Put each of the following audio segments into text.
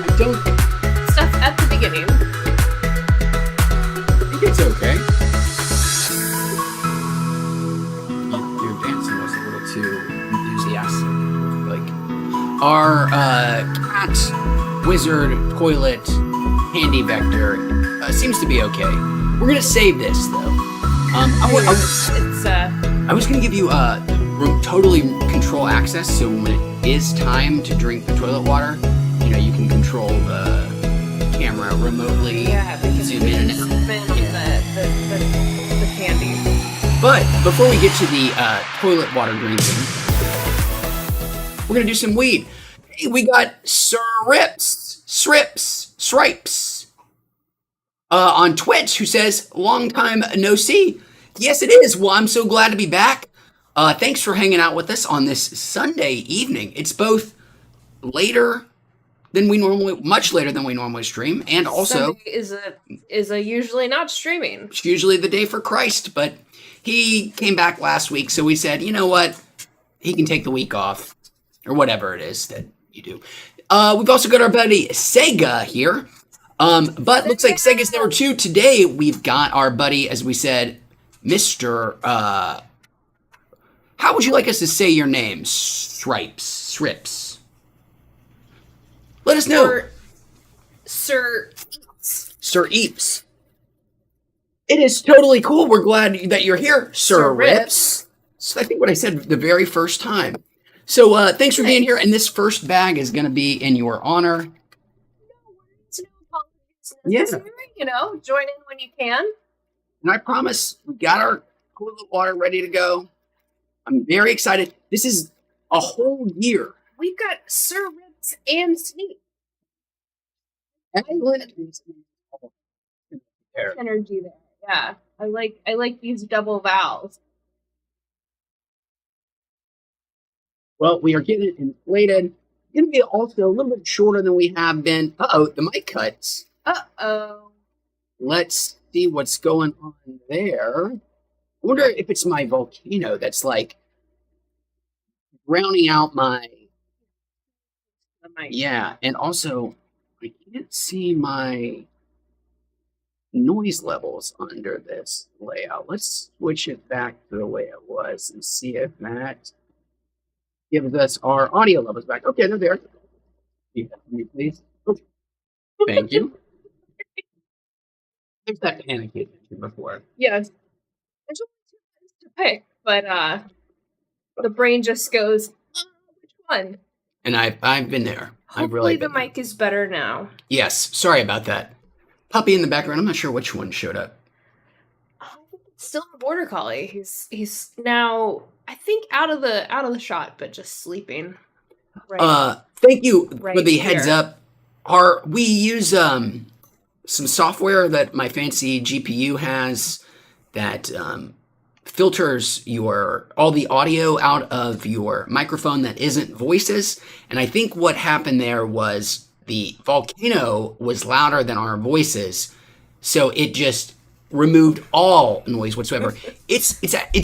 I don't Stuff at the beginning. think it's okay. Your dancing was a little too enthusiastic. Like our cat wizard toilet handy vector seems to be okay. We're gonna save this though. I was gonna give you totally control access, so when it is time to drink the toilet water, you can control the camera remotely. Yeah, because zoom in and out. The candy. But before we get to the toilet water drinking, we're gonna do some weed. Hey, we got Sripes on Twitch who says, "Long time no see." Yes, it is. Well, I'm so glad to be back. Thanks for hanging out with us on this Sunday evening. It's both later than much later than we normally stream, and also Sunday is a usually not streaming. it's usually the day for Christ, but he came back last week, so we said, you know what? He can take the week off, or whatever it is that you do. We've also got our buddy Sega here. But looks like Sega's number 2. Today, we've got our buddy, as we said, Mr. How would you like us to say your name? Sripes. Let us know. Sir Eeps. It is totally cool. We're glad that you're here, Sir Rips. Rips. So I think what I said the very first time. So thanks for being here. And this first bag is going to be in your honor. Yeah. Join in when you can. And I promise we got our toilet water ready to go. I'm very excited. This is a whole year. We've got Sir Rips and Sneak energy there. Yeah, I like these double vowels. Well, we are getting it inflated. Going to be also a little bit shorter than we have been. The mic cuts. Let's see what's going on there. I wonder if it's my volcano that's like drowning out my. Yeah, and also I can't see my noise levels under this layout. Let's switch it back to the way it was and see if that gives us our audio levels back. Okay, they're there. Please. Okay. Thank you. There's that panic you mentioned before. Yes. There's only 2 things to pick, but the brain just goes, which one? And I've been there. Hopefully the mic is better now. Yes. Sorry about that. Puppy in the background. I'm not sure which one showed up. Still a border collie. He's now, I think, out of the shot, but just sleeping. Right. Thank you right for the heads here. up. We use some software that my fancy GPU has that filters all the audio out of your microphone that isn't voices. And I think what happened there was the volcano was louder than our voices, so it just removed all noise whatsoever. It's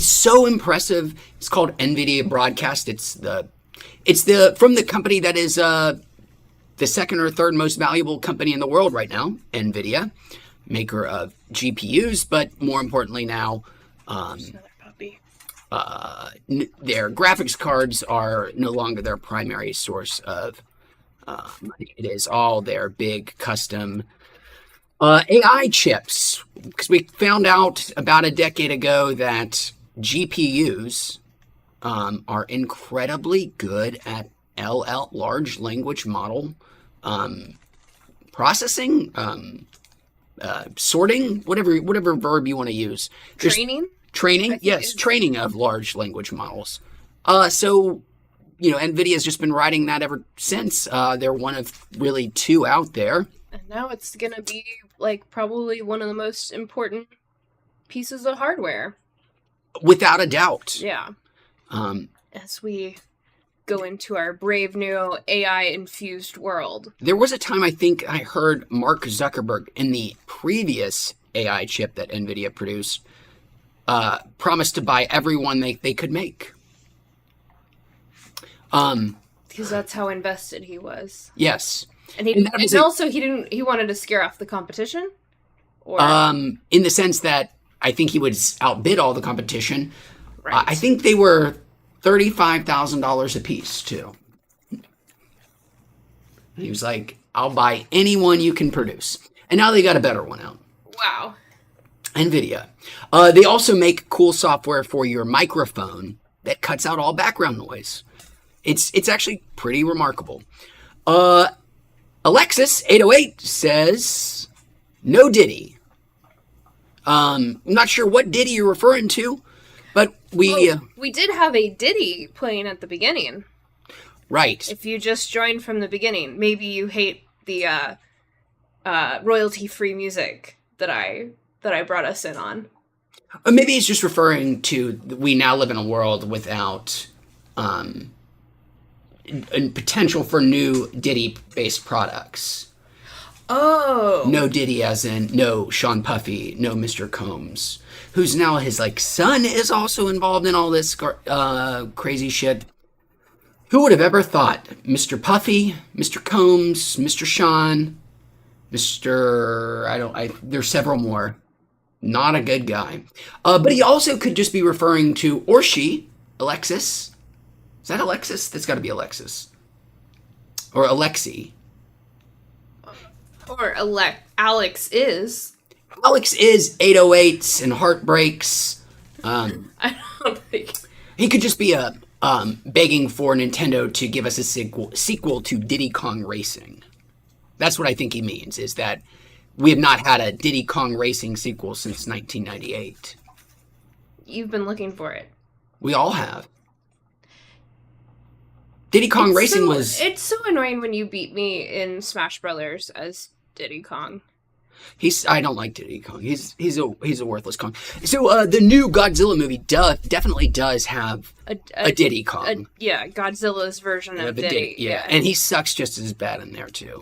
so impressive. It's called NVIDIA Broadcast. It's from the company that is the second or third most valuable company in the world right now, NVIDIA, maker of GPUs, but more importantly now, their graphics cards are no longer their primary source of money. It is all their big custom AI chips, because we found out about a decade ago that GPUs are incredibly good at large language model processing, sorting, whatever verb you want to use. Training, yes, training of large language models. So NVIDIA has just been riding that ever since. They're one of really 2 out there. And now it's going to be probably one of the most important pieces of hardware. Without a doubt. Yeah. As we go into our brave new AI-infused world. There was a time I think I heard Mark Zuckerberg in the previous AI chip that NVIDIA produced promised to buy everyone they could make. Because that's how invested he was. Yes. And And that is a- also he wanted to scare off the competition? Or in the sense that I think he would outbid all the competition. right. I think they were $35,000 a piece too. And he was like, "I'll buy any one you can produce." And now they got a better one out. Wow. NVIDIA. They also make cool software for your microphone that cuts out all background noise. It's actually pretty remarkable. Alexis 808 says no Diddy. I'm not sure what Diddy you're referring to, but we did have a Diddy playing at the beginning. right. If you just joined from the beginning, maybe you hate the royalty-free music that I brought us in on. Maybe he's just referring to we now live in a world without a potential for new Diddy-based products. Oh. No Diddy as in no Sean Puffy, no Mr. Combs, who's now his son is also involved in all this crazy shit. Who would have ever thought Mr. Puffy, Mr. Combs, Mr. Sean, there's several more. Not a good guy. But he also could just be referring to, or she, Alexis. Is that Alexis? That's got to be Alexis. Or Alexi. Or Alex is. Alex is 808s and heartbreaks. I don't think. He could just be begging for Nintendo to give us a sequel to Diddy Kong Racing. That's what I think he means, is that we have not had a Diddy Kong Racing sequel since 1998. You've been looking for it. We all have. Diddy Kong Racing was... It's so annoying when you beat me in Smash Brothers as Diddy Kong. I don't like Diddy Kong. He's a worthless Kong. So the new Godzilla movie definitely does have a Diddy Kong. Godzilla's version of Diddy. Yeah, and he sucks just as bad in there too.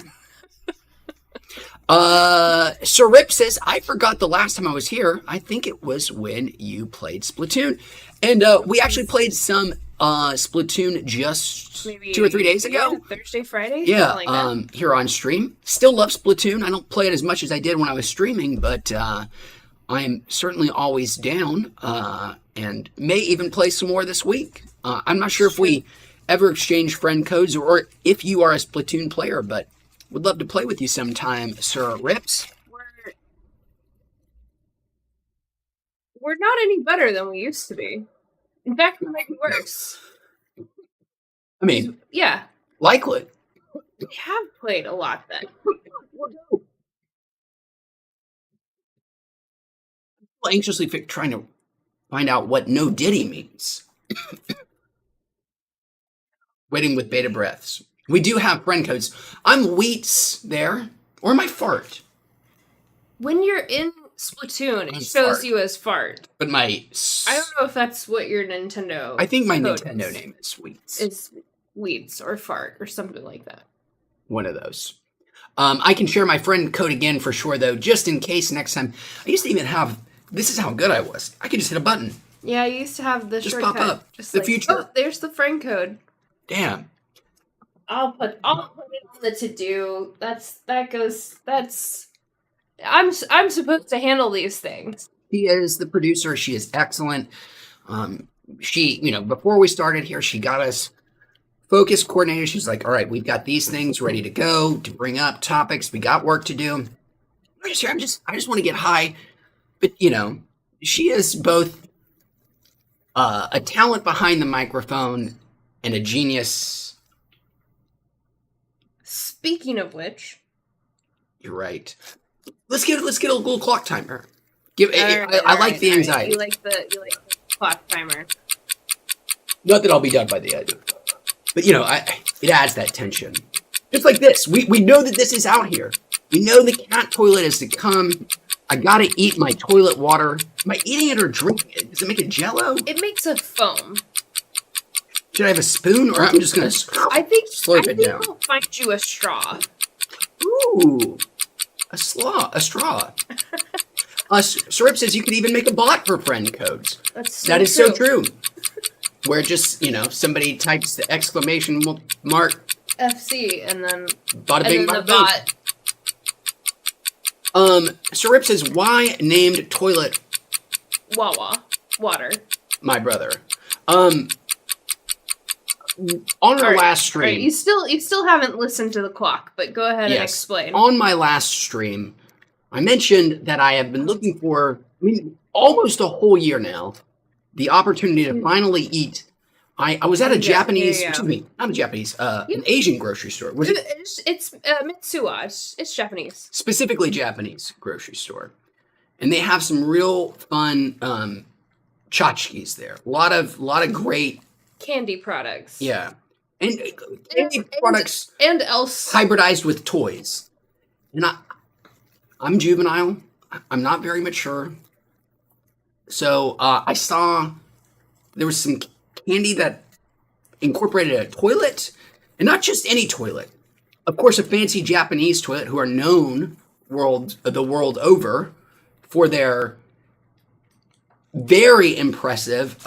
Sir Rip says, I forgot the last time I was here. I think it was when you played Splatoon. And we actually played some Splatoon just maybe 2 or 3 days ago. Thursday, Friday? Yeah, Like that. here on stream. Still love Splatoon. I don't play it as much as I did when I was streaming, but I'm certainly always down and may even play some more this week. I'm not sure if we ever exchange friend codes or if you are a Splatoon player, but would love to play with you sometime, Sir Rips. We're not any better than we used to be. In fact, we might be worse. I mean, Yeah, likely. we have played a lot then. Anxiously trying to find out what no Diddy means. Waiting with bated breaths. We do have friend codes. I'm Wheats there. Or my fart. When you're in Splatoon, it As shows fart. you as fart. But I don't know if that's what your Nintendo. I think my code Nintendo name is Wheats. is Weeds or fart or something like that. One of those. I can share my friend code again for sure, though, just in case next time. I used to even have. This is how good I was. I could just hit a button. Yeah, you used to have the Just shortcut. pop up. Just The like, future. Oh, there's the friend code. Damn. I'll put it on the to do. I'm supposed to handle these things. She is the producer. She is excellent. Before we started here, she got us focus coordinated. She's like, all right, we've got these things ready to go to bring up topics. We got work to do. We're just here. I just want to get high. But, she is both a talent behind the microphone and a genius. Speaking of which, You're right. Let's get a little clock timer. I like alright, the anxiety. You like the clock timer. Not that I'll be done by the end. But, it adds that tension. Just like this. We know that this is out here. We know the cat toilet is to come. I gotta eat my toilet water. Am I eating it or drinking it? Does it make it jello? It makes a foam. Should I have a spoon or I'm just gonna I think slurp it down? I'll find you a straw. Ooh. A straw. Sir Rip says you could even make a bot for friend codes. That's That is so true. where just, somebody types the exclamation mark, FC, and then bada bing, the bada boom. bot. Sir Rip says, why named toilet Wawa water. my brother? On our last stream. Right. You still haven't listened to the clock, but go ahead and explain. On my last stream, I mentioned that I have been looking for, almost a whole year now, the opportunity to finally eat. I was at a Japanese, excuse me, not a Japanese, an Asian grocery store. Was it? It's Mitsuwa. It's Japanese. Specifically Japanese grocery store. And they have some real fun tchotchkes there. A lot of great candy products. Yeah. And candy products and else hybridized with toys. And I'm juvenile. I'm not very mature. So I saw there was some candy that incorporated a toilet, and not just any toilet. Of course, a fancy Japanese toilet who are known the world over for their very impressive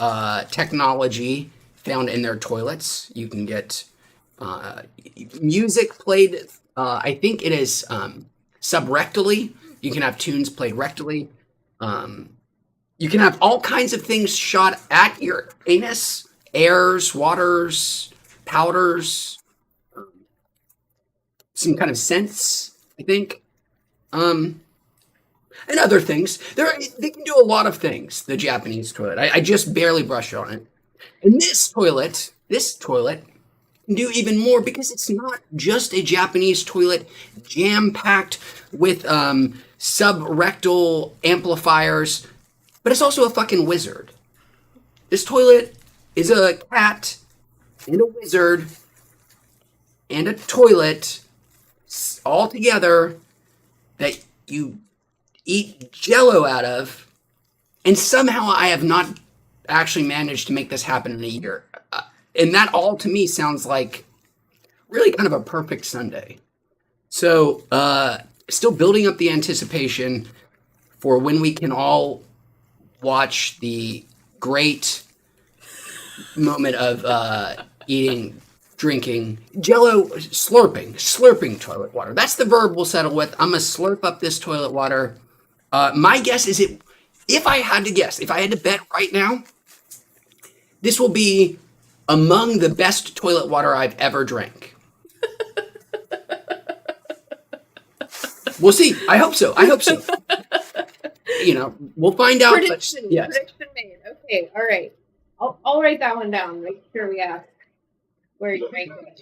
technology found in their toilets. You can get music played, I think it is subrectally. You can have tunes played rectally. You can have all kinds of things shot at your anus, airs, waters, powders, some kind of scents, I think, and other things. They can do a lot of things, the Japanese toilet. I just barely brushed on it. And this toilet can do even more because it's not just a Japanese toilet jam-packed with subrectal amplifiers, but it's also a fucking wizard. This toilet is a cat and a wizard and a toilet all together that you eat Jell-O out of, and somehow I have not actually managed to make this happen in a year. And that all to me sounds like really kind of a perfect Sunday. So, still building up the anticipation for when we can all watch the great moment of drinking Jell-O, slurping toilet water. That's the verb we'll settle with. I'm going to slurp up this toilet water. My guess is if I had to guess, if I had to bet right now, this will be among the best toilet water I've ever drank. We'll see. I hope so. We'll find out. Prediction made. Okay, all right. I'll write that one down. Make sure we ask where you rank it.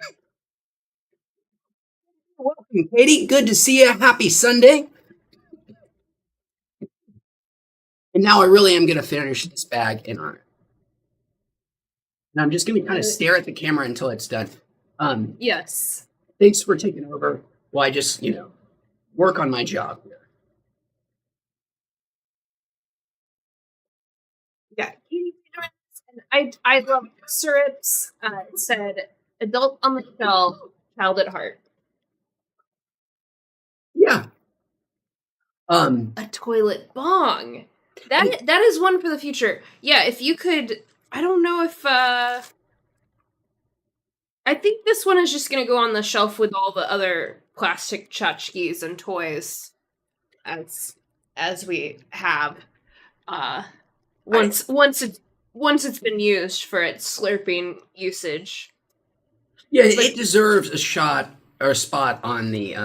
Welcome, Katie. Good to see you. Happy Sunday. And now I really am going to finish this bag in honor. And I'm just going to kind of stare at the camera until it's done. Yes. Thanks for taking over while I just, work on my job here. Yeah, Katie, and I love Sirip's said adult on the shelf, child at heart. Yeah. A toilet bong. That is one for the future. Yeah, if you could, I don't know if I think this one is just gonna go on the shelf with all the other plastic tchotchkes and toys as we have. Once it's been used for its slurping usage. Yeah, it deserves a shot or a spot on the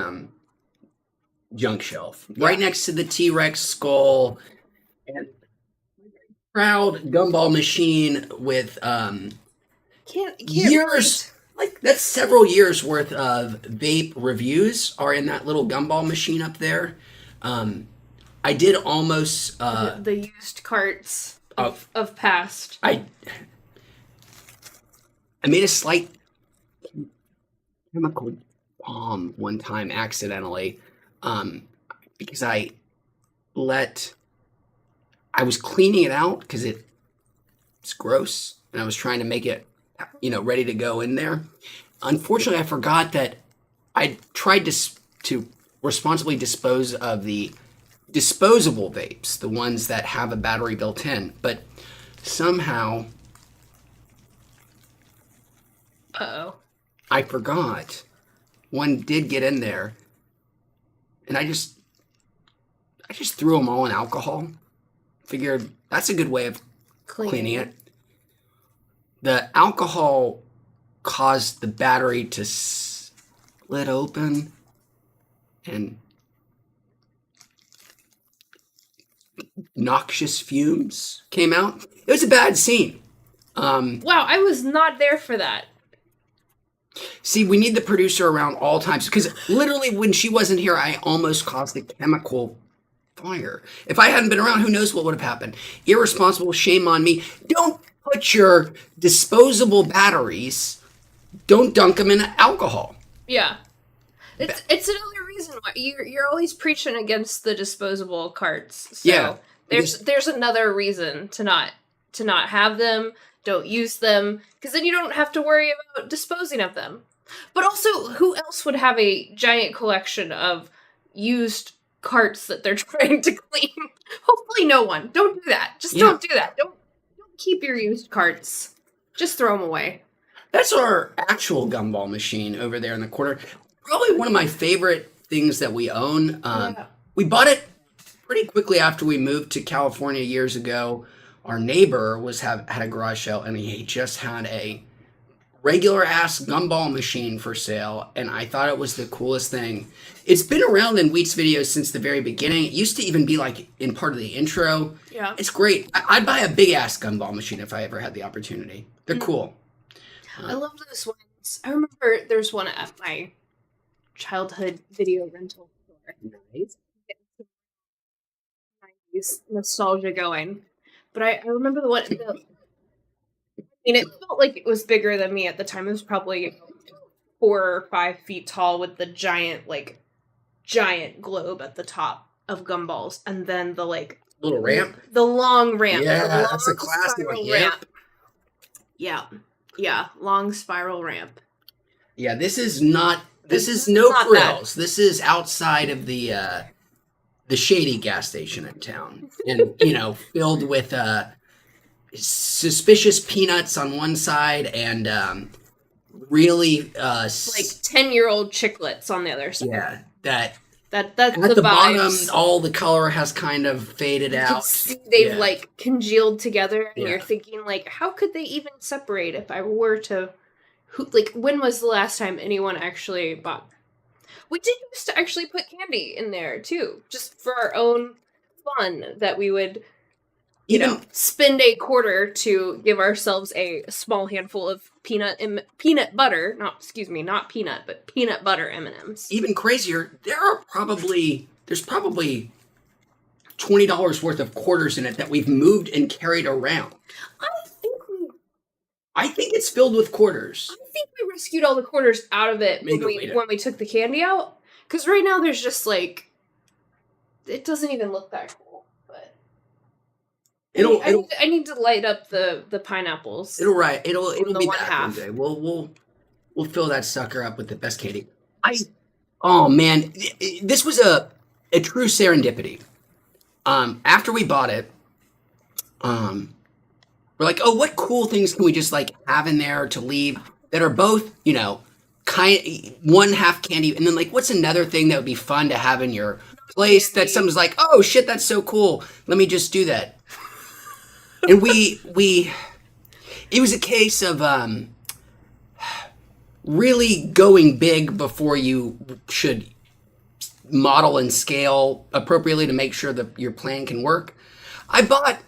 junk shelf, right next to the T-Rex skull and proud gumball machine with years, that's several years worth of vape reviews are in that little gumball machine up there. I did almost the used carts of past. I made a slight chemical bomb one time accidentally, because I was cleaning it out because it's gross, and I was trying to make it, ready to go in there. Unfortunately, I forgot that I tried to responsibly dispose of the disposable vapes, the ones that have a battery built in, but somehow Uh-oh. I forgot. One did get in there, and I just threw them all in alcohol. Figured that's a good way of cleaning it. The alcohol caused the battery to split open, and noxious fumes came out. It was a bad scene. Wow, I was not there for that. See, we need the producer around all times because literally when she wasn't here, I almost caused a chemical fire. If I hadn't been around, who knows what would have happened? Irresponsible, shame on me. Don't put your disposable batteries, don't dunk them in alcohol. Yeah. It's another reason why you're always preaching against the disposable carts. So Yeah. there's another reason to not have them, don't use them, because then you don't have to worry about disposing of them. But also, who else would have a giant collection of used carts that they're trying to clean? Hopefully no one. Don't do that. Just don't do that. Don't keep your used carts. Just throw them away. That's our actual gumball machine over there in the corner. Probably one of my favorite things that we own. We bought it pretty quickly after we moved to California years ago. Our neighbor had a garage sale, and he just had a regular ass gumball machine for sale, and I thought it was the coolest thing. It's been around in Wheat's videos since the very beginning. It used to even be like in part of the intro. Yeah. It's great. I'd buy a big ass gumball machine if I ever had the opportunity. They're cool. I love those ones. I remember there's one at my childhood video rental store. Nice. 90s nostalgia going. But I remember the one. It felt like it was bigger than me at the time. It was probably 4 or 5 feet tall with the giant globe at the top of gumballs, and then the little ramp. The long ramp. Yeah, the long that's a classic one. ramp. Yeah, long spiral ramp. Yeah, this is no not frills. This is outside of the shady gas station in town, and filled with suspicious peanuts on one side and really 10-year-old chiclets on the other side. Yeah, that's at the the bottom. vibes. All the color has kind of faded out. They've congealed together, and Yeah. you're thinking how could they even separate? If I were to, when was the last time anyone actually bought? We did used to actually put candy in there too, just for our own fun. That we would, spend a quarter to give ourselves a small handful of peanut butter. Not peanut, but peanut butter M&Ms. Even crazier, there's probably $20 worth of quarters in it that we've moved and carried around. I think it's filled with quarters. I think we rescued all the quarters out of it Maybe when we took the candy out. Because right now there's just it doesn't even look that cool. But I need to light up the pineapples. It'll be one back half. one day. We'll fill that sucker up with the best candy. Oh man, this was a true serendipity. After we bought it, we're like, oh, what cool things can we just have in there to leave that are both, one half candy, and then what's another thing that would be fun to have in your place that someone's like, oh shit, that's so cool. Let me just do that. And it was a case of really going big before you should model and scale appropriately to make sure that your plan can work. I bought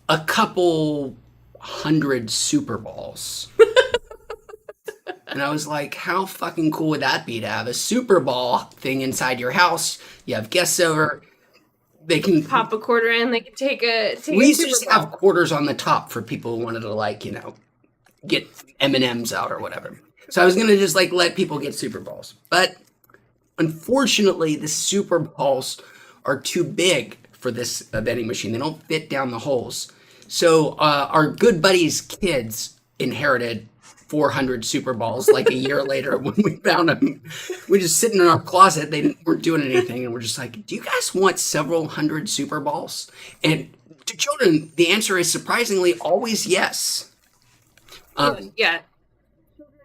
a couple hundred Super Balls. And I was like, how fucking cool would that be to have a Super Ball thing inside your house? You have guests over. They can pop a quarter in. They can take we used to just have quarters on the top for people who wanted to get M&Ms out or whatever. So I was gonna just let people get Super Balls, but unfortunately, the Super Balls are too big for this vending machine. They don't fit down the holes. So our good buddy's kids inherited 400 Super Balls a year later when we found them. We just sitting in our closet. They weren't doing anything. And we're just like, do you guys want several hundred Super Balls? And to children, the answer is surprisingly always yes. Yeah.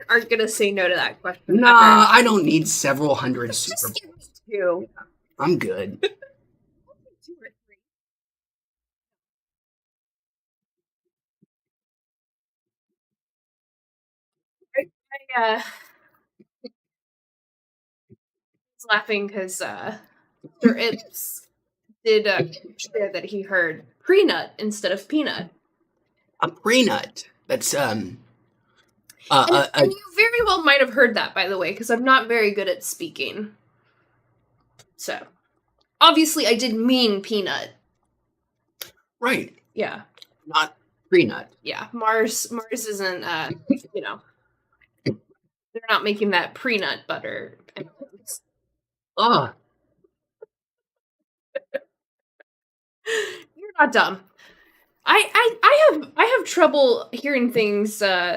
aren't gonna say no to that question. Nah, ever. I don't need several hundred Super Just give Bowls. me 2. I'm good. 2 or 3. I was laughing because Sir Ips did share that he heard pre-nut instead of peanut. A pre-nut. That's And you very well might have heard that, by the way, because I'm not very good at speaking. So, obviously, I did mean peanut. right. Yeah, Not pre-nut. yeah. Mars isn't. You know, they're not making that pre-nut butter. Ah, You're not dumb. I have trouble hearing things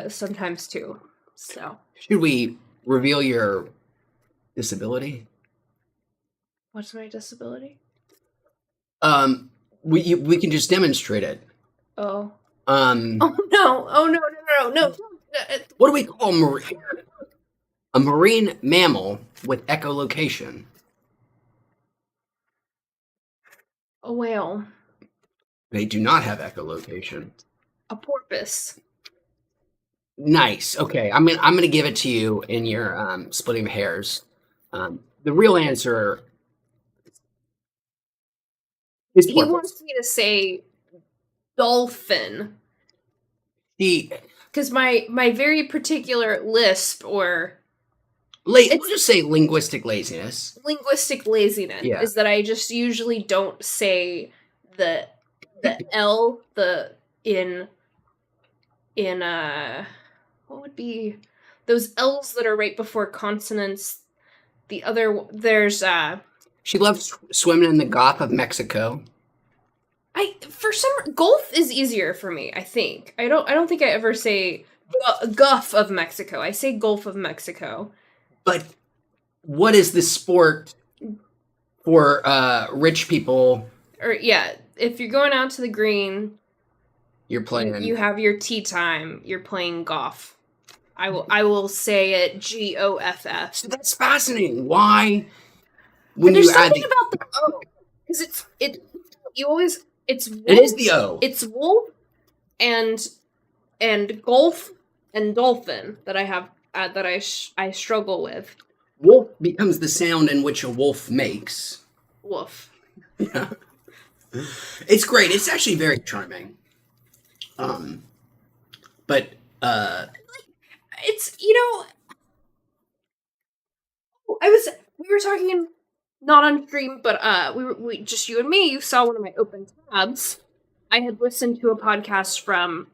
sometimes too. So, should we reveal your disability? what's my disability? We can just demonstrate it. Oh. Um, Oh no! Oh no! what do we call a marine mammal with echolocation? A whale. They do not have echolocation. A porpoise. Nice. Okay, I'm gonna give it to you in your splitting hairs. The real answer is He porpoise. wants me to say dolphin. The Because my very particular lisp or we'll just say linguistic laziness. linguistic laziness Yeah. is that I just usually don't say the L in what would be those L's that are right before consonants. The other there's She loves swimming in the Gulf of Mexico. for some Gulf is easier for me, I think. I don't think I ever say Gulf of Mexico. I say Gulf of Mexico. But what is the sport for rich people? Or yeah, if you're going out to the green, You're playing. you have your tea time, you're playing golf. I will say it GOFF. So that's fascinating. Why? When There's you add something the, about the O, because you always it's wolf, it is the O. it's wolf and golf and dolphin that I have that I struggle with. Wolf becomes the sound in which a wolf makes. Wolf. Yeah. It's great. It's actually very charming. But It's we were talking not on stream, but we just you and me. You saw one of my open tabs. I had listened to a podcast from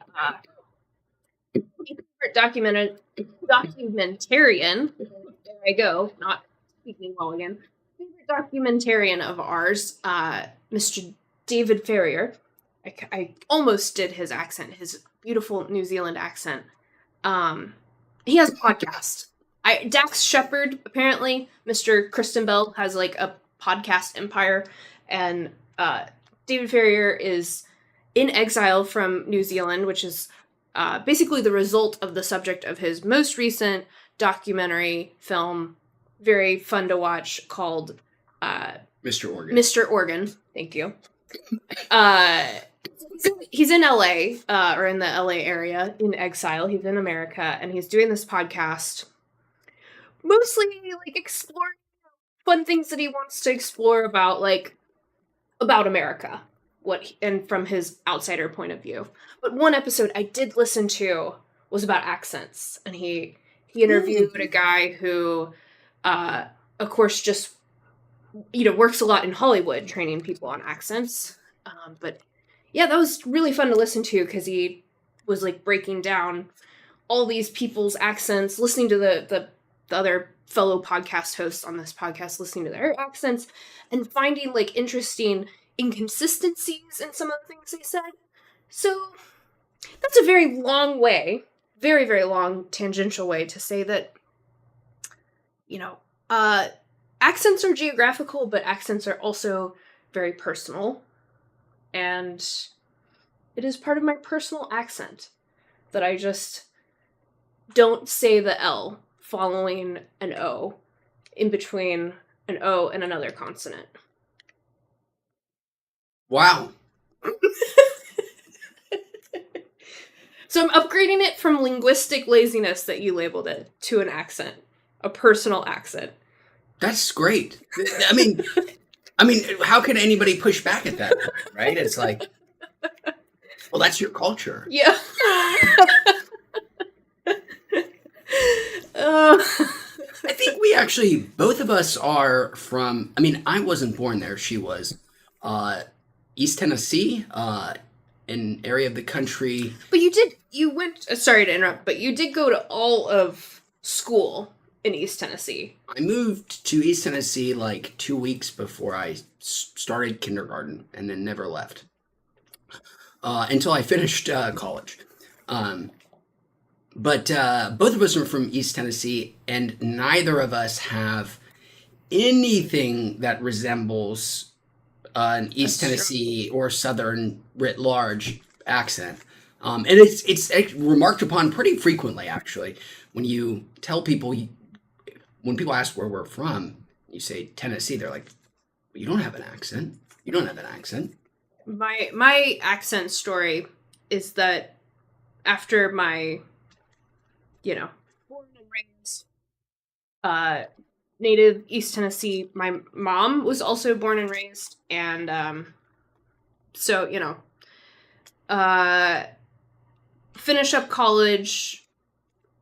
documentarian. There I go, not speaking well again. Favorite documentarian of ours, Mr. David Ferrier. I almost did his accent, his beautiful New Zealand accent. He has a podcast. Dax Shepard, apparently, Mr. Kristen Bell has like a podcast empire, and David Ferrier is in exile from New Zealand, which is basically the result of the subject of his most recent documentary film, very fun to watch, called Mr. Organ. Mr. Organ. Thank you. He's in LA, or in the LA area, in exile. He's in America, and he's doing this podcast, mostly like exploring fun things that he wants to explore about America, and from his outsider point of view. But one episode I did listen to was about accents, and he interviewed a guy who, of course, just works a lot in Hollywood, training people on accents. But yeah, that was really fun to listen to because he was like breaking down all these people's accents, listening to the other fellow podcast hosts on this podcast, listening to their accents, and finding like interesting inconsistencies in some of the things they said. So that's a very long way, very, very long tangential way to say that, accents are geographical, but accents are also very personal. And it is part of my personal accent that I just don't say the L following an O in between an O and another consonant. Wow. So I'm upgrading it from linguistic laziness that you labeled it to an accent, a personal accent. That's great. I mean, how could anybody push back at that, right? It's like, well, that's your culture. Yeah. I think we actually, both of us are from, I mean, I wasn't born there. She was. East Tennessee, an area of the country. But you went, sorry to interrupt, but you did go to all of school in East Tennessee. I moved to East Tennessee like 2 weeks before I started kindergarten and then never left until I finished college. But both of us are from East Tennessee, and neither of us have anything that resembles an East Tennessee or Southern writ large accent. And it's remarked upon pretty frequently, actually. When you tell people, when people ask where we're from, you say Tennessee, they're like, you don't have an accent. You don't have an accent. My accent story is that after my, born and raised native East Tennessee, my mom was also born and raised, and so finish up college.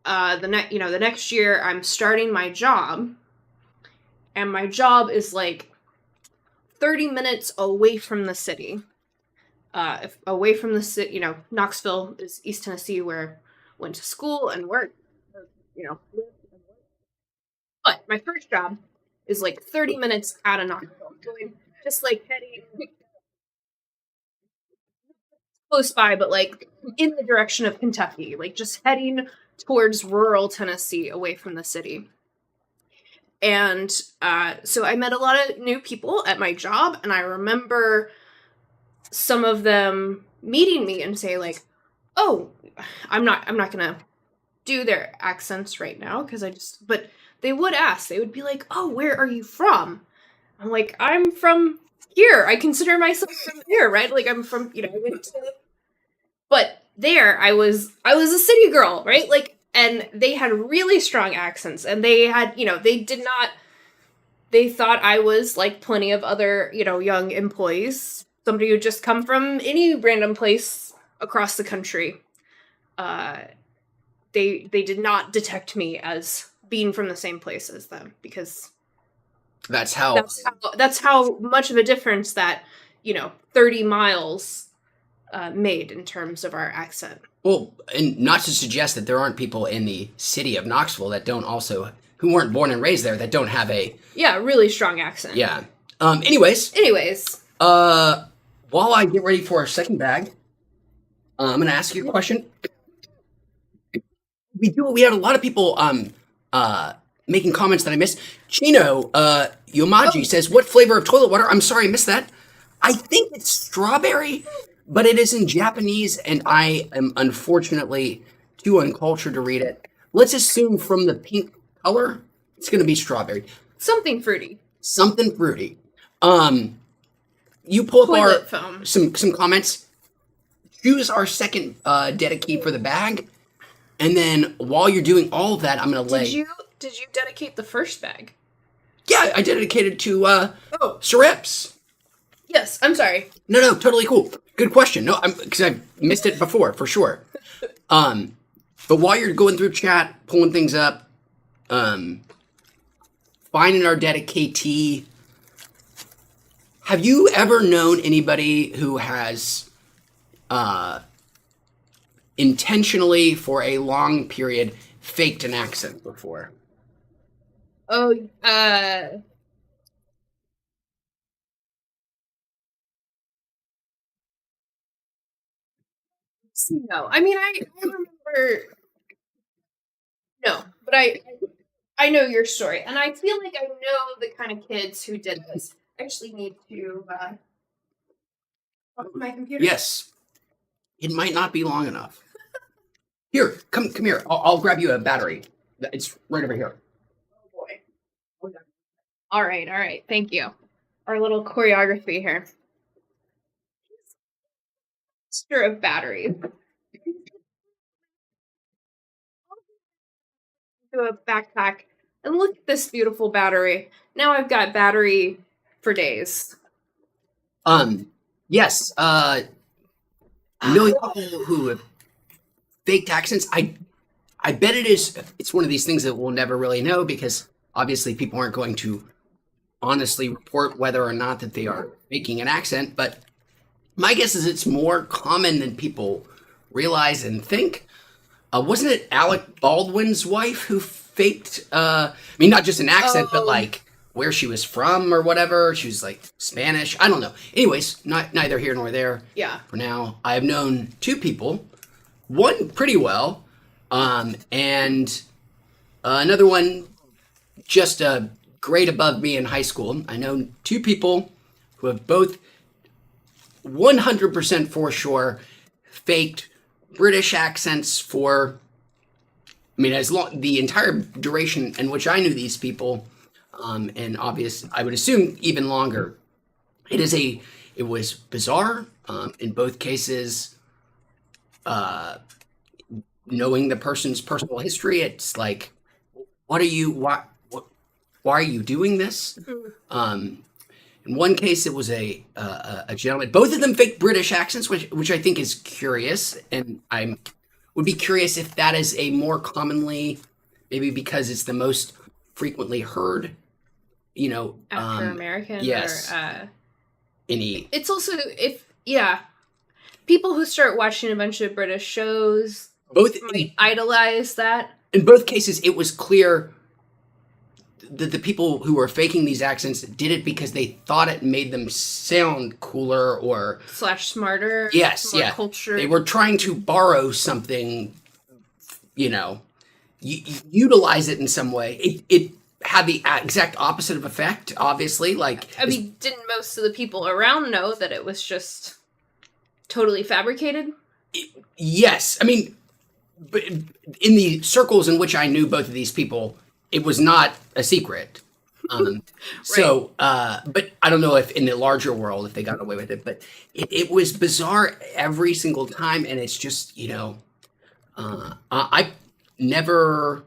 The next year I'm starting my job, and my job is like 30 minutes away from the city. Away from the city, Knoxville is East Tennessee, where I went to school and worked, lived and worked. But my first job is like 30 minutes out of Knoxville, just like heading close by, but like in the direction of Kentucky, like just heading towards rural Tennessee, away from the city. And so I met a lot of new people at my job, and I remember some of them meeting me and say like, "Oh, I'm not gonna do their accents right now but they would ask. They would be like, "Oh, where are you from?" I'm like, "I'm from here. I consider myself from here, right? Like I'm from, I went to." But there, I was a city girl, right? Like, and they had really strong accents, and they had, they thought I was like plenty of other, young employees, somebody who just come from any random place across the country. They did not detect me as being from the same place as them, because that's how much of a difference that 30 miles made in terms of our accent. Well, and not to suggest that there aren't people in the city of Knoxville that don't also, who weren't born and raised there, that don't have a really strong accent. Yeah. Anyways. While I get ready for our second bag, I'm going to ask you a question. We had a lot of people making comments that I missed. Chino Yomaji says, "What flavor of toilet water?" I'm sorry, I missed that. I think it's strawberry, but it is in Japanese, and I am unfortunately too uncultured to read it. Let's assume from the pink color, it's going to be strawberry. Something fruity. Something fruity. You pull up some comments. Choose our second dedicate for the bag, and then while you're doing all of that, I'm going to lay. Did you dedicate the first bag? Yeah, I dedicated to Syrips. Yes, I'm sorry. No, totally cool. Good question. No, because I missed it before, for sure. But while you're going through chat, pulling things up, finding our dedicatee, have you ever known anybody who has intentionally, for a long period, faked an accent before? Oh, no. I mean, I remember. No, but I know your story, and I feel like I know the kind of kids who did this. I actually need to off my computer. Yes. It might not be long enough. Here, come here. I'll grab you a battery. It's right over here. Boy. All right. Thank you. Our little choreography here. Extra of batteries. To a backpack and look at this beautiful battery. Now I've got battery for days. Yes. Million people who have faked accents. I bet it's one of these things that we'll never really know because obviously people aren't going to honestly report whether or not that they are making an accent, but my guess is it's more common than people realize and think. Wasn't it Alec Baldwin's wife who faked, not just an accent, but like where she was from or whatever? She was like Spanish. I don't know. Anyways, neither here nor there. Yeah. For now, I have known two people, one pretty well, and another one just a grade above me in high school. I know two people who have both 100% for sure faked British accents for, as long the entire duration in which I knew these people, and I would assume even longer. It was bizarre in both cases. Knowing the person's personal history, it's like, why are you doing this? In one case, it was a gentleman. Both of them faked British accents, which I think is curious, and I would be curious if that is a more commonly, maybe because it's the most frequently heard, After American. Yes. Or, any. it's also people who start watching a bunch of British shows Both might idolize that. in both cases, it was clear that the people who were faking these accents did it because they thought it made them sound cooler or / smarter. Yes, more yeah. cultured. They were trying to borrow something, utilize it in some way. It had the exact opposite of effect, obviously. Didn't most of the people around know that it was just totally fabricated? Yes. But in the circles in which I knew both of these people, it was not a secret. So, but I don't know if in the larger world, if they got away with it, but it was bizarre every single time. And it's just, I never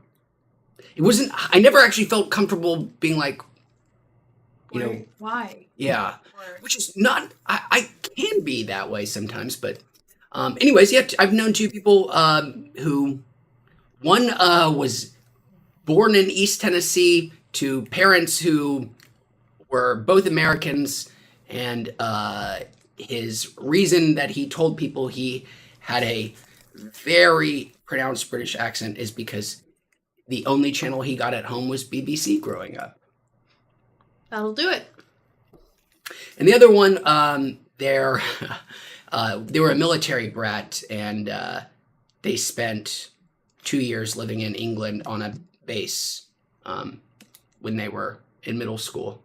actually felt comfortable being like, why? yeah, which is not, I can be that way sometimes, but, anyways, yeah, I've known two people, who one, was born in East Tennessee to parents who were both Americans, and his reason that he told people he had a very pronounced British accent is because the only channel he got at home was BBC growing up. That'll do it. And the other one, they were a military brat, and they spent 2 years living in England on a base when they were in middle school.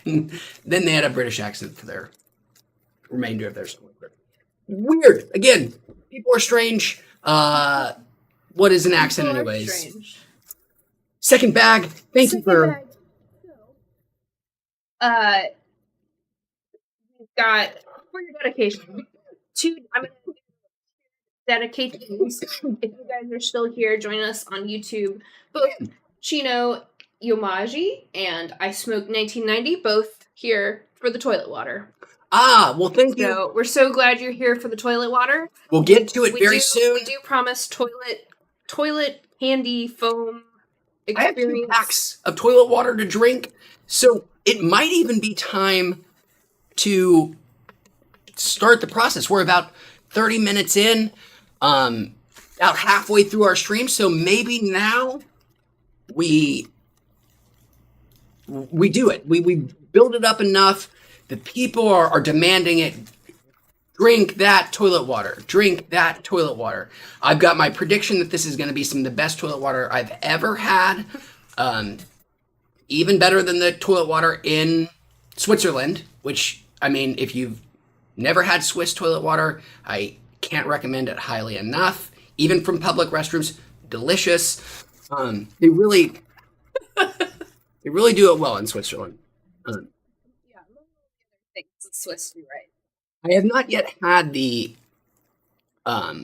And then they had a British accent for their remainder of their school. Weird. Again, people are strange. What is an accent anyways? Strange. Second bag. Thank you for... We've got, for your dedication, I'm going to dedicate these. If you guys are still here, join us on YouTube. Both Chino Yomaji and I Smoke 1990, both here for the toilet water. Well, thank you. So we're so glad you're here for the toilet water. We'll get to it very soon. We do promise toilet handy foam I have 2 experience. packs of toilet water to drink, so it might even be time to start the process. We're about 30 minutes in, about halfway through our stream, so maybe now we do it. We build it up enough. The people are demanding it. Drink that toilet water. Drink that toilet water. I've got my prediction that this is going to be some of the best toilet water I've ever had. Even better than the toilet water in Switzerland, which, if you've never had Swiss toilet water, I can't recommend it highly enough. even from public restrooms. Delicious. They really do it well in Switzerland. Yeah, things in Swiss, you're right. I have not yet had the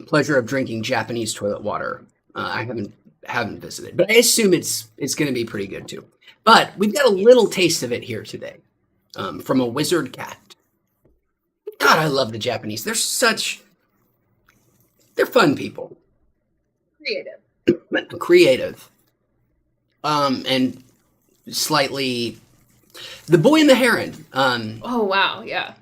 pleasure of drinking Japanese toilet water. I haven't visited, but I assume it's going to be pretty good too. But we've got a little taste of it here today from a wizard cat. God, I love the Japanese. They're fun people. Creative. And slightly. The Boy and the Heron. Oh wow, yeah,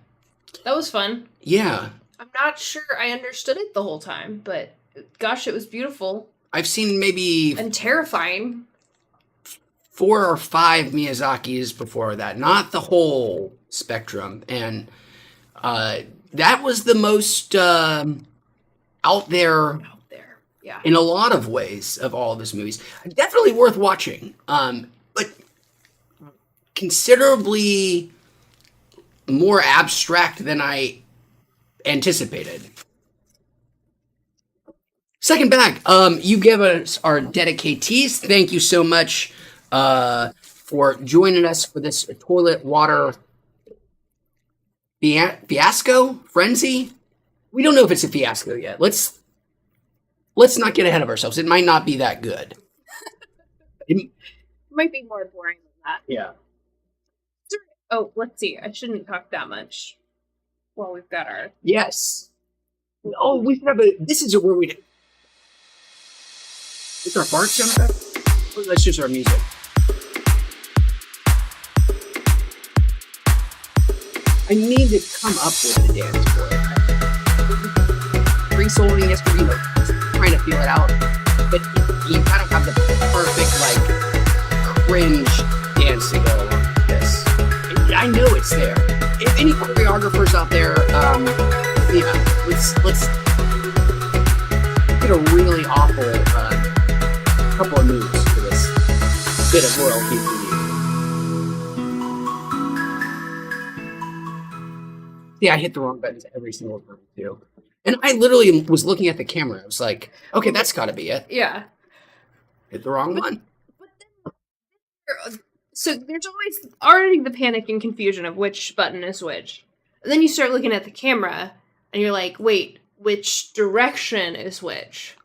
that was fun. Yeah. I'm not sure I understood it the whole time, but gosh, it was beautiful. I've seen maybe and terrifying. 4 or 5 Miyazakis before that, not the whole spectrum. And that was the most out there, yeah, in a lot of ways of all of his movies. Definitely worth watching, but considerably more abstract than I anticipated. Second bag. You give us our dedicatees. Thank you so much for joining us for this toilet water fiasco frenzy. We don't know if it's a fiasco yet. Let's not get ahead of ourselves. It might not be that good. It might be more boring than that. Yeah. Oh, let's see. I shouldn't talk that much. Well, we've got our... Yes. Oh, we should have a... This is where we... Is our fart sound effect? Or that's just our music. I need to come up with the dance for it. Free soloing yesterday, trying to feel it out. But you kind of have the perfect, cringe dance to go along with this. I know it's there. If any choreographers out there, let's get a really awful couple of moves for this bit of royal TV. Yeah, I hit the wrong buttons every single time too. And I literally was looking at the camera. I was like, okay, that's got to be it. Yeah. Hit the wrong one. But then, so there's always already the panic and confusion of which button is which. And then you start looking at the camera, and you're like, wait, which direction is which?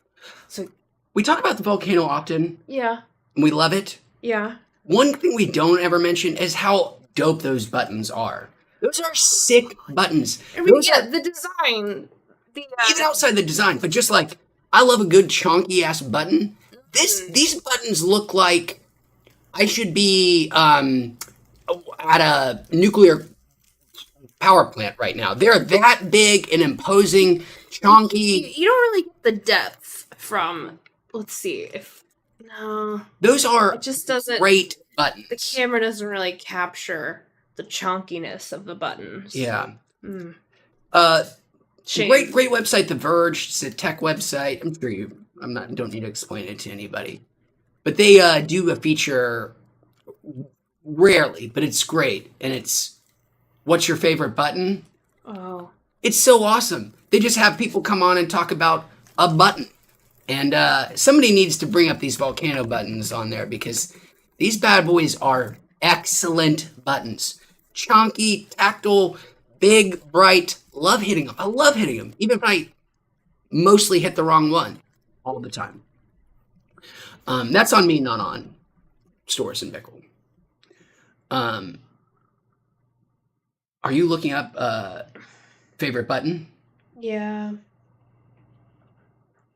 So we talk about the volcano often. Yeah. And we love it. Yeah. One thing we don't ever mention is how dope those buttons are. Those are sick buttons. I mean, those yeah, are, the design. even outside the design, but just I love a good chonky ass button. These buttons look like I should be at a nuclear power plant right now. They're that big and imposing, chonky. You don't really get the depth from. Let's see if no. Those are it just doesn't. Great buttons. The camera doesn't really capture the chonkiness of the buttons. Yeah. Mm. Great website, The Verge. It's a tech website. I'm sure don't need to explain it to anybody. But they do a feature rarely, but it's great. And it's, what's your favorite button? Oh. It's so awesome. They just have people come on and talk about a button. And somebody needs to bring up these volcano buttons on there because these bad boys are excellent buttons. Chonky, tactile, big, bright. Love hitting them. I love hitting them. Even if I mostly hit the wrong one all the time. That's on me, not on Stories and Bickle. Are you looking up favorite button? Yeah.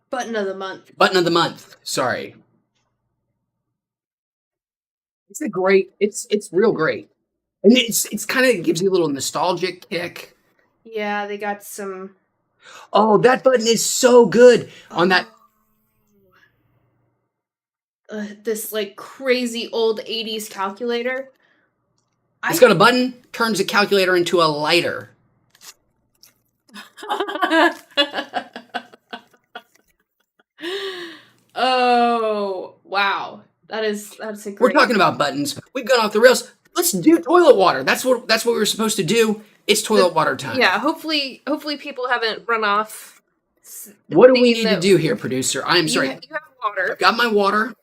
Button of the month. Button of the month. Sorry. It's it's real great. And it's kind of gives you a little nostalgic kick. Yeah, they got some. Oh, that button is so good on that. This crazy old 80s calculator. It's got a button, turns the calculator into a lighter. Oh, wow. That's a great... We're talking about buttons. We've gone off the rails. Let's do toilet water. That's what we were supposed to do. It's toilet water time. Yeah, hopefully people haven't run off What do we need to that do here, producer? I'm sorry. You have water. I've got my water.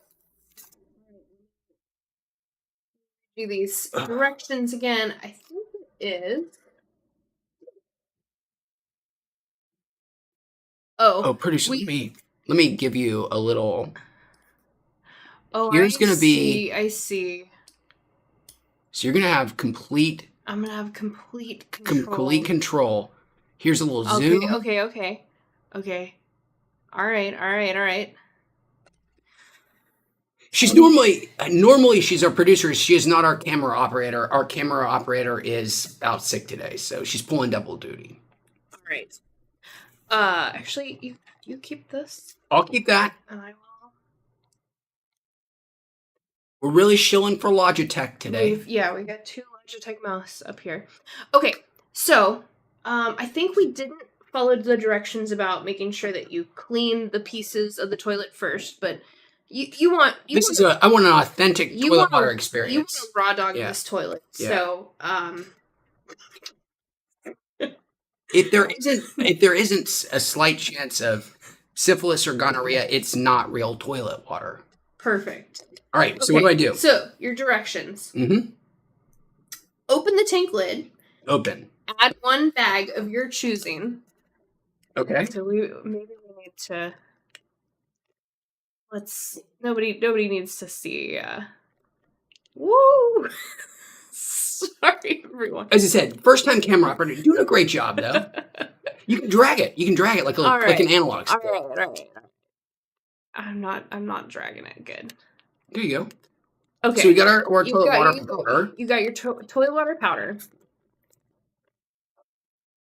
Do these directions again. I think it is. Oh, producer, let me give you a little. Oh, Here's gonna be. I see. So you're gonna have complete. I'm gonna have complete control. Complete control. Here's a little Okay, zoom. Okay. All right. She's normally she's our producer. She is not our camera operator. Our camera operator is out sick today, so she's pulling double duty. All right. Actually, you keep this. I'll keep that. And I will. We're really shilling for Logitech today. We got 2 Logitech mouse up here. Okay, so I think we didn't follow the directions about making sure that you clean the pieces of the toilet first, but I want an authentic toilet water experience. You want to raw dog this toilet. Yeah. So if there isn't a slight chance of syphilis or gonorrhea, it's not real toilet water. Perfect. All right, so what do I do? So, your directions. Mm-hmm. Open the tank lid. Open. Add 1 bag of your choosing. Okay. So maybe we need to. Nobody needs to see. Woo! Sorry, everyone. As I said, first time camera operator, doing a great job though. You can drag it like an analog stick. All right. I'm not dragging it good. There you go. Okay. So we got our toilet water powder. You got your toilet water powder.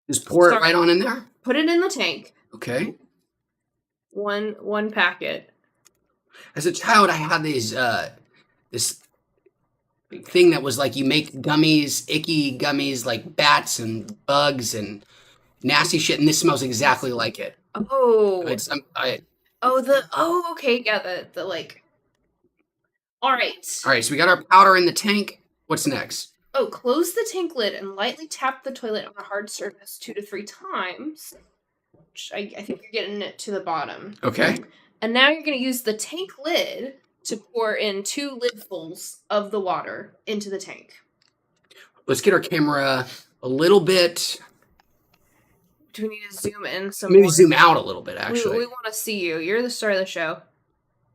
Just pour it right on in there. Put it in the tank. Okay. One packet. As a child, I had these this thing that was like you make gummies, icky gummies, like bats and bugs and nasty shit, and this smells exactly like it. Oh. Okay. Yeah, the like. All right. So we got our powder in the tank. What's next? Oh, close the tank lid and lightly tap the toilet on a hard surface 2 to 3 times. Which I think you're getting it to the bottom. Okay. And now you're going to use the tank lid to pour in 2 lidfuls of the water into the tank. Let's get our camera a little bit. Do we need to zoom in some Maybe more? zoom out a little bit, actually. We want to see you. You're the star of the show.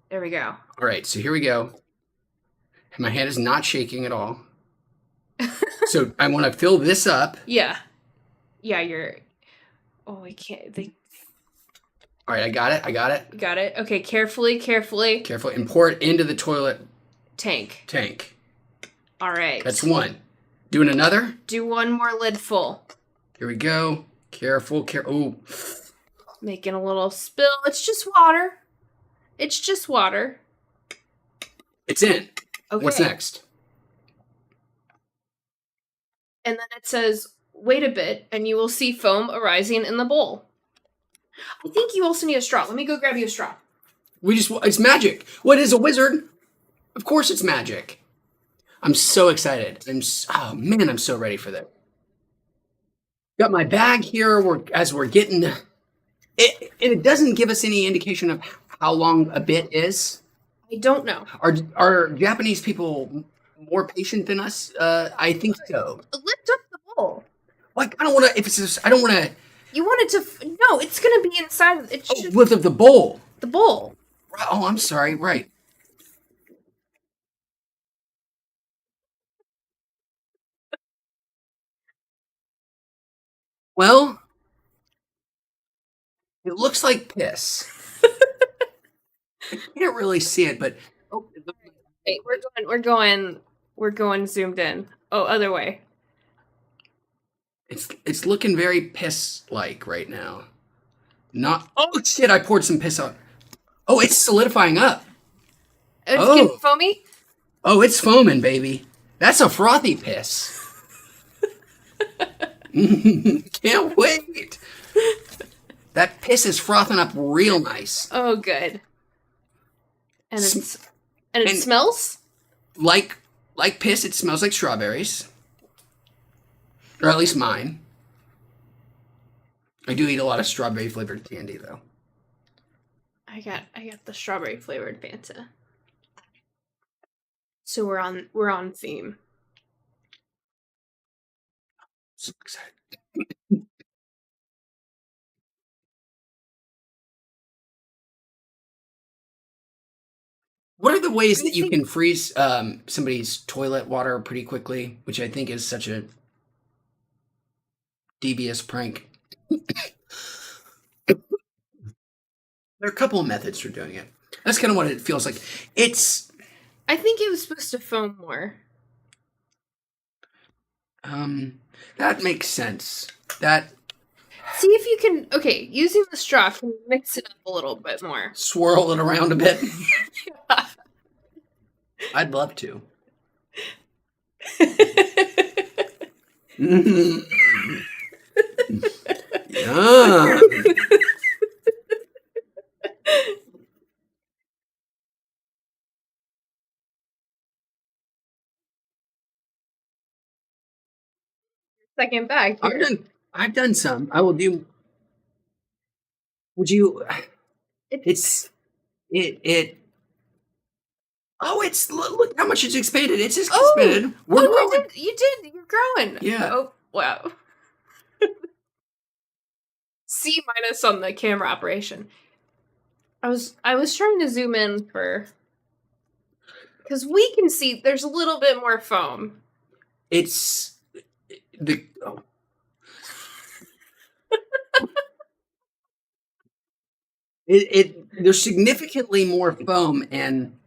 There we go. All right, so here we go. And my hand is not shaking at all. So I want to fill this up. Yeah, you're... Oh, I can't... All right, I got it. Got it? Okay, carefully. Carefully, and pour it into the toilet tank. All right. That's 1. Doing another? Do 1 more lid full. Here we go. Careful. Ooh. Making a little spill. It's just water. It's in. Okay. What's next? And then it says, wait a bit, and you will see foam arising in the bowl. I think you also need a straw. Let me go grab you a straw. It's magic. What is a wizard? Of course it's magic. I'm so excited. I'm so ready for that. Got my bag here as we're getting it. It doesn't give us any indication of how long a bit is. I don't know. Are Japanese people more patient than us? I think so. Lift up the bowl. Like, I don't want to. You want it to. No, it's going to be inside. Lift up the bowl. The bowl. Oh, I'm sorry. Right. Well, it looks like piss. I can't really see it, but Wait, we're going zoomed in. Oh, other way. It's looking very piss-like right now. Oh shit! I poured some piss on. Oh, it's solidifying up. It's getting foamy. Oh, it's foaming, baby. That's a frothy piss. Can't wait. That piss is frothing up real nice. Oh, good. And it smells like piss. It smells like strawberries, or at least mine. I do eat a lot of strawberry flavored candy though. I got the strawberry flavored Fanta. So we're on theme. So excited. What are the ways that you can freeze somebody's toilet water pretty quickly, which I think is such a devious prank? There are a couple of methods for doing it. That's kind of what it feels like. I think it was supposed to foam more. That makes sense. That See if you can. Okay, using the straw, can you mix it up a little bit more? swirl it around a bit. I'd love to. Yeah. Second bag. Here. I've done some. I will do. Would you? It. Oh, look how much it's expanded. It's just expanded. We're growing. You did. You're growing. Yeah. Oh wow. C minus on the camera operation. I was trying to zoom in because we can see there's a little bit more foam. It's the. Oh. There's significantly more foam, and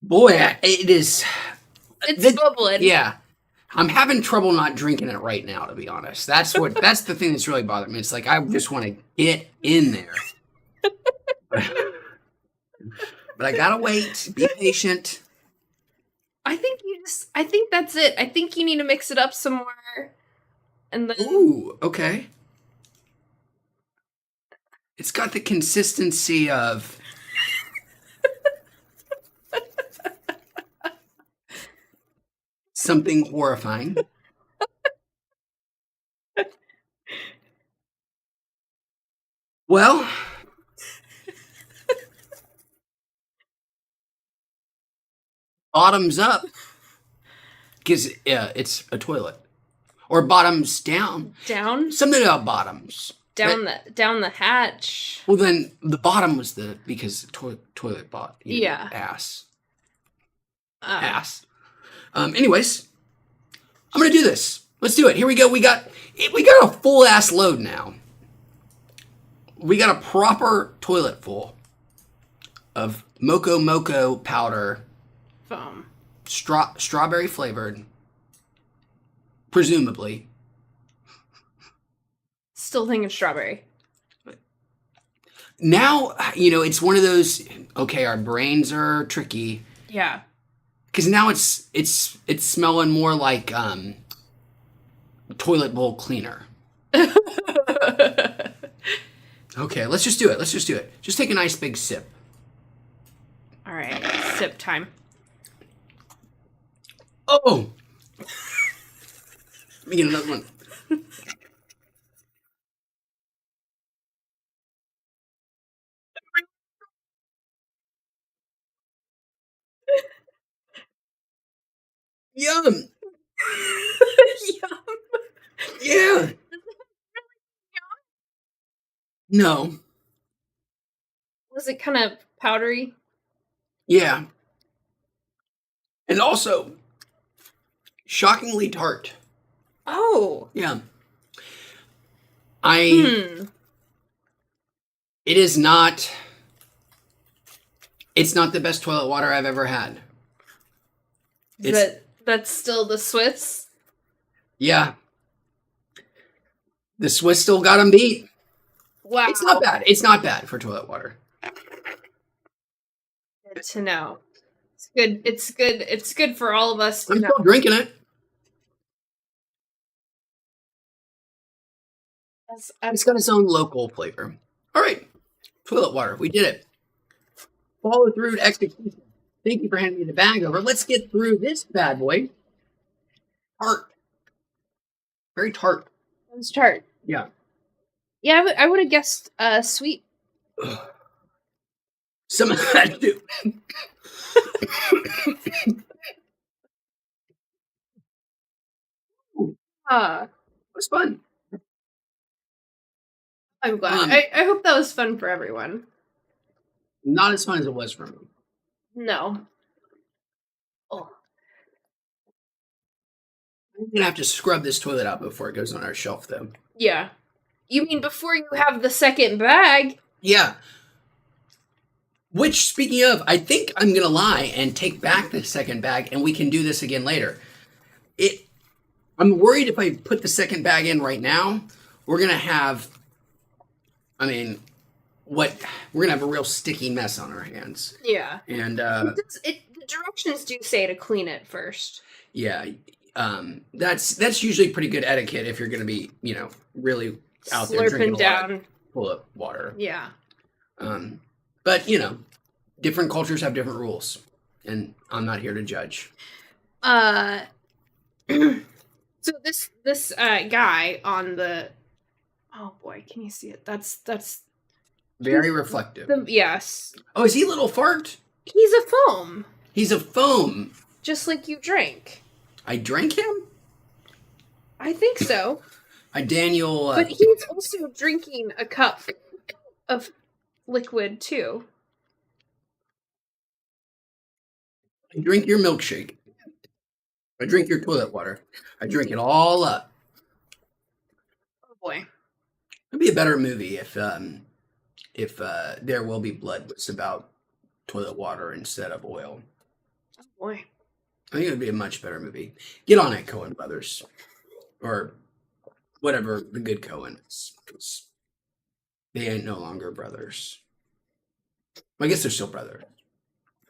boy, it is. It's bubbling. Yeah, I'm having trouble not drinking it right now. To be honest, that's the thing that's really bothering me. It's like I just want to get in there, but I gotta wait. Be patient. I think that's it. I think you need to mix it up some more, and then. Ooh, okay. It's got the consistency of something horrifying. Well, bottoms up, because it's a toilet, or bottoms down. Down. Something about bottoms. Down the hatch. Well, then the bottom was because toilet bought. Yeah. Ass. Ass. Anyways, I'm gonna do this. Let's do it. Here we go. We got a full ass load now. We got a proper toilet full of Moco Moco powder, Foam. strawberry flavored, presumably. Still thinking strawberry. Now, it's one of those, okay, our brains are tricky. Yeah. Because now it's smelling more like toilet bowl cleaner. Okay, let's just do it. Just take a nice big sip. All right, sip time. Oh! Let me get another one. Yum! Yum. Yeah! No. Was it kind of powdery? Yeah. And also, shockingly tart. Oh. Yeah. Hmm. It is not. It's not the best toilet water I've ever had. That's still the Swiss? Yeah. The Swiss still got them beat. Wow. It's not bad. It's not bad for toilet water. Good to know. It's good. It's good. It's good for all of us to I'm know. still drinking it. It's got its own local flavor. All right. Toilet water. We did it. Follow through to execution. Thank you for handing me the bag over. Let's get through this bad boy. Art. Very tart. It was tart. Yeah. Yeah, I would have guessed sweet. Some of that too. Uh, It was fun. I'm glad. Um, I hope that was fun for everyone. Not as fun as it was for me. No. Oh. I'm gonna have to scrub this toilet out before it goes on our shelf, though. Yeah. You mean before you have the second bag? Yeah. Which, speaking of, I think I'm gonna lie and take back the second bag, and we can do this again later. I'm worried if I put the second bag in right now, we're gonna have. I mean, we're gonna have a real sticky mess on our hands. Yeah. And The directions do say to clean it first. yeah, that's usually pretty good etiquette if you're gonna be, really out there drinking Slurping a lot of down. pull-up water. Yeah. But different cultures have different rules, and I'm not here to judge. So this guy on the, oh boy, can you see it? That's Very reflective. yes. Oh, is he a little fart? He's a foam, He's a foam. just like you drink. I drank him? I think so. Daniel. But he's also drinking a cup of liquid too. I drink your milkshake. I drink your toilet water. I drink it all up. Oh boy. It'd be a better movie if There Will Be Blood was about toilet water instead of oil. Oh boy. I think it would be a much better movie. Get on it, Coen Brothers, or whatever the good Coen is, 'cause they ain't no longer brothers. I guess they're still brothers.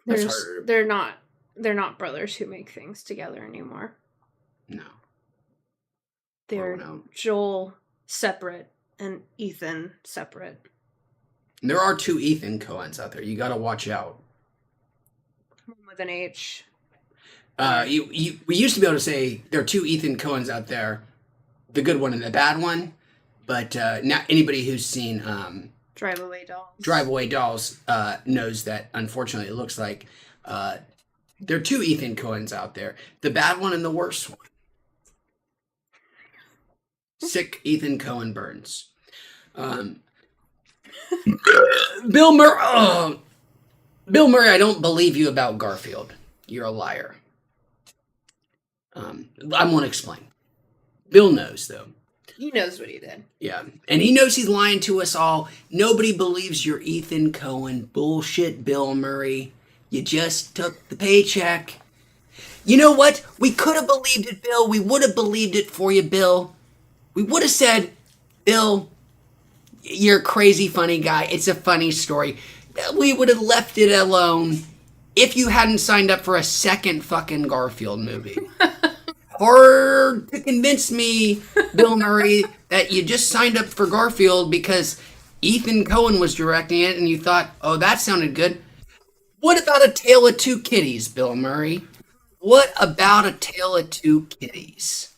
That's harder. They're not brothers who make things together anymore. No. They're Oh, no. Joel separate and Ethan separate. And there are 2 Ethan Coens out there. You got to watch out. One with an H. We used to be able to say there are 2 Ethan Coens out there, the good one and the bad one. But now anybody who's seen Drive Away Dolls. Drive Away Dolls knows that unfortunately it looks like there are 2 Ethan Coens out there, the bad one and the worst one. Sick Ethan Coen Burns. Bill Murray. Bill Murray, I don't believe you about Garfield. You're a liar. I won't explain. Bill knows, though. He knows what he did. Yeah. And he knows he's lying to us all. Nobody believes your Ethan Coen bullshit, Bill Murray. You just took the paycheck. You know what? We could have believed it, Bill. We would have believed it for you, Bill. We would have said, Bill, you're a crazy funny guy. It's a funny story. We would have left it alone if you hadn't signed up for a second fucking Garfield movie. Hard to convince me, Bill Murray, that you just signed up for Garfield because Ethan Coen was directing it and you thought, oh, that sounded good. What about A Tale of Two Kitties, Bill Murray? What about A Tale of Two Kitties?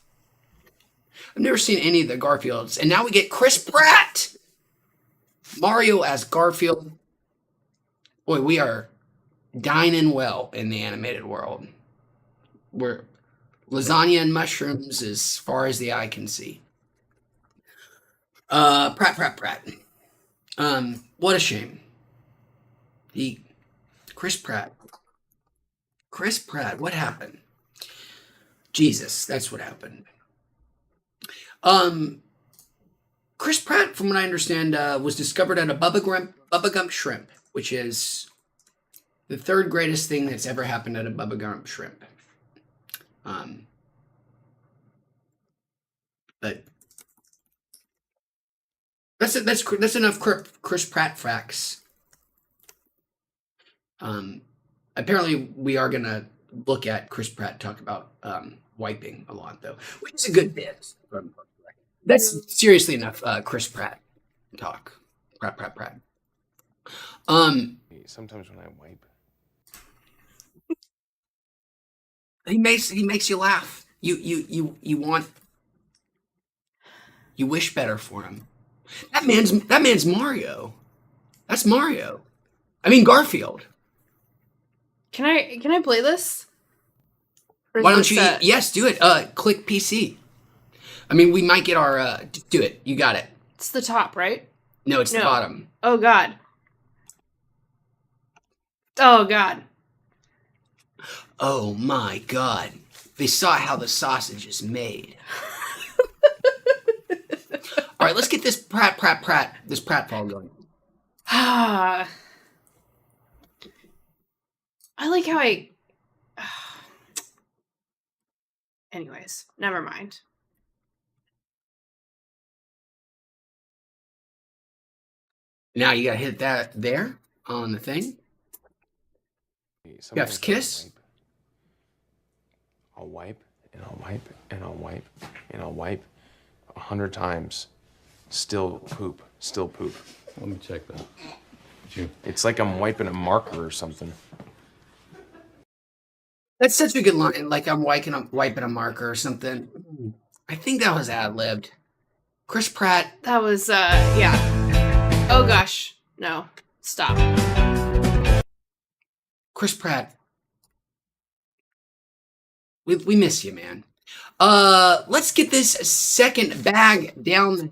I've never seen any of the Garfields. And now we get Chris Pratt. Mario as Garfield. Boy, we are dining well in the animated world. We're lasagna and mushrooms as far as the eye can see. Pratt. What a shame. Chris Pratt, what happened? Jesus, that's what happened. Chris Pratt, from what I understand, was discovered at a Bubba Gump Shrimp, which is the 3rd greatest thing that's ever happened at a Bubba Gump Shrimp. But that's enough Chris Pratt facts. Apparently we are gonna look at Chris Pratt talk about wiping a lot, though, which is a good bit. That's seriously enough Chris Pratt talk. Pratt. Sometimes when I wipe, he makes you laugh. You want You wish better for him. That man's Mario. That's Mario. I mean Garfield. Can I play this? Or is Why don't this you? Yes, do it. Click PC. I mean, we might get our. Do it. You got it. It's the top, right? No, it's the bottom. Oh God. Oh God. Oh my God. They saw how the sausage is made. All right, let's get this this pratfall going. I like how I. Anyways, never mind. Now you gotta hit that there on the thing. Jeff's kiss. I'll wipe and I'll wipe and I'll wipe and I'll wipe 100 times. Still poop. Still poop. Let me check that. It's like I'm wiping a marker or something. That's such a good line. Like I'm wiping a marker or something. I think that was ad-libbed. Chris Pratt. That was yeah. Oh gosh. No. Stop. Chris Pratt. We miss you, man. Let's get this second bag down.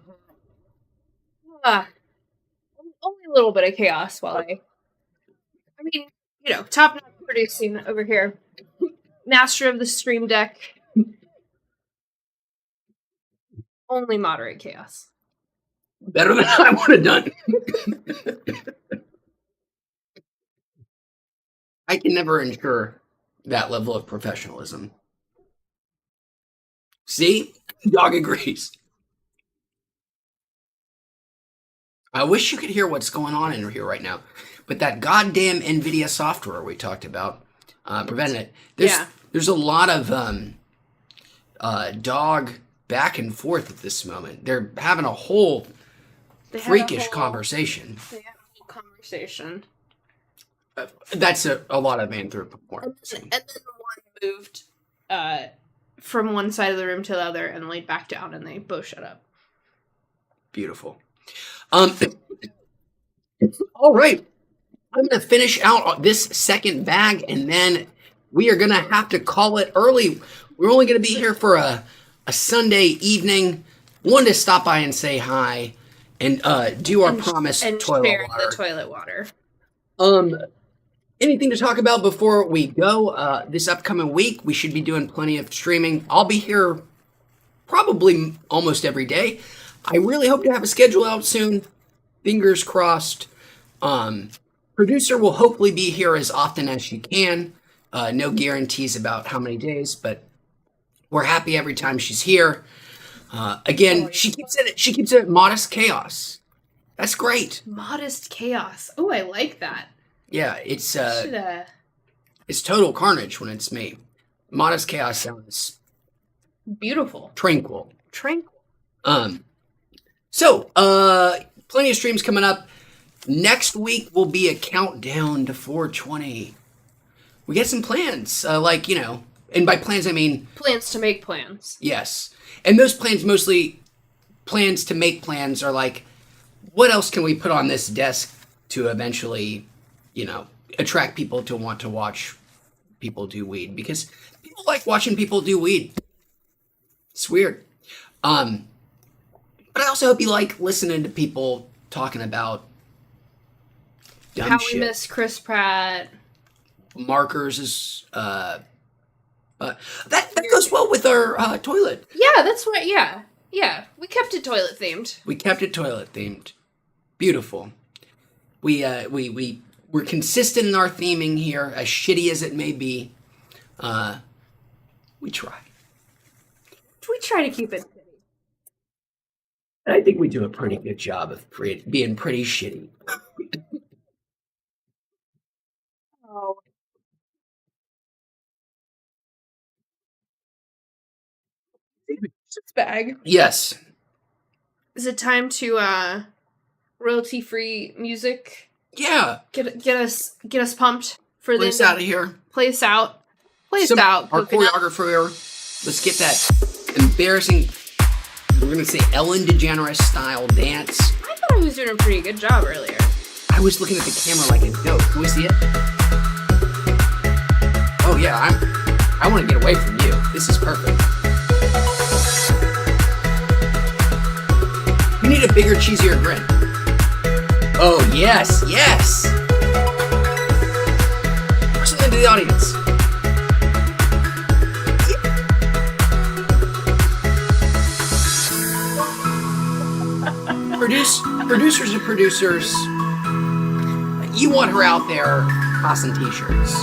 Only a little bit of chaos while I mean, top notch producing over here. Master of the Stream Deck. Only moderate chaos. Better than I would have done. I can never ensure that level of professionalism. See? Dog agrees. I wish you could hear what's going on in here right now. But that goddamn NVIDIA software we talked about prevented it. There's a lot of dog back and forth at this moment. They're having a whole freakish conversation. They have a whole conversation. That's a lot of anthropomorphism. And then one moved from one side of the room to the other and laid back down, and they both shut up. Beautiful. All right. I'm going to finish out this second bag, and then we are going to have to call it early. We're only going to be here for a Sunday evening. Wanted to stop by and say hi and do our promised toilet share water. the toilet water. Anything to talk about before we go? This upcoming week, we should be doing plenty of streaming. I'll be here probably almost every day. I really hope to have a schedule out soon. Fingers crossed. Producer will hopefully be here as often as she can. No guarantees about how many days, but we're happy every time she's here. Again, she keeps it modest chaos. That's great. Modest chaos. Oh, I like that. Yeah, it's total carnage when it's me. Modest chaos sounds beautiful. Tranquil. So, plenty of streams coming up. Next week will be a countdown to 420. We get some plans, and by plans I mean plans to make plans. Yes, and those plans, mostly plans to make plans, are like, what else can we put on this desk to eventually, attract people to want to watch people do weed, because people like watching people do weed. It's weird. But I also hope you like listening to people talking about dumb How shit. we miss Chris Pratt. Markers is that goes well with our toilet. Yeah, that's what. Yeah. We kept it toilet themed. Beautiful. We're consistent in our theming here, as shitty as it may be. We try. We try to keep it. I think we do a pretty good job of being pretty shitty. Oh. Bag. Yes. Is it time to royalty-free music? Yeah. Get us pumped for Play this. us out of here. Play us out. Our choreographer. Let's get that embarrassing We're gonna say Ellen DeGeneres style dance. I thought I was doing a pretty good job earlier. I was looking at the camera like a dope. Can we see it? Oh yeah, I want to get away from you. This is perfect. You need a bigger, cheesier grin. Oh yes, yes. Something to the audience. Producers are producers. You want her out there tossing t-shirts,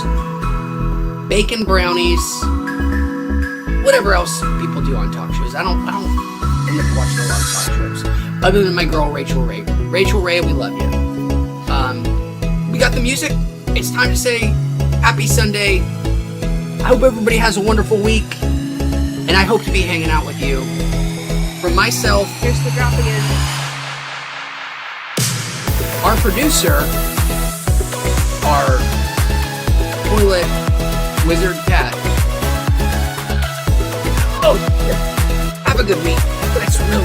baking brownies, whatever else people do on talk shows. I don't end up watching a lot of talk shows, other than my girl Rachel Ray. Rachel Ray, we love you. We got the music. It's time to say happy Sunday. I hope everybody has a wonderful week, and I hope to be hanging out with you. From myself, Here's the drop again. our producer, our toilet wizard cat. Oh, have a good week. That's really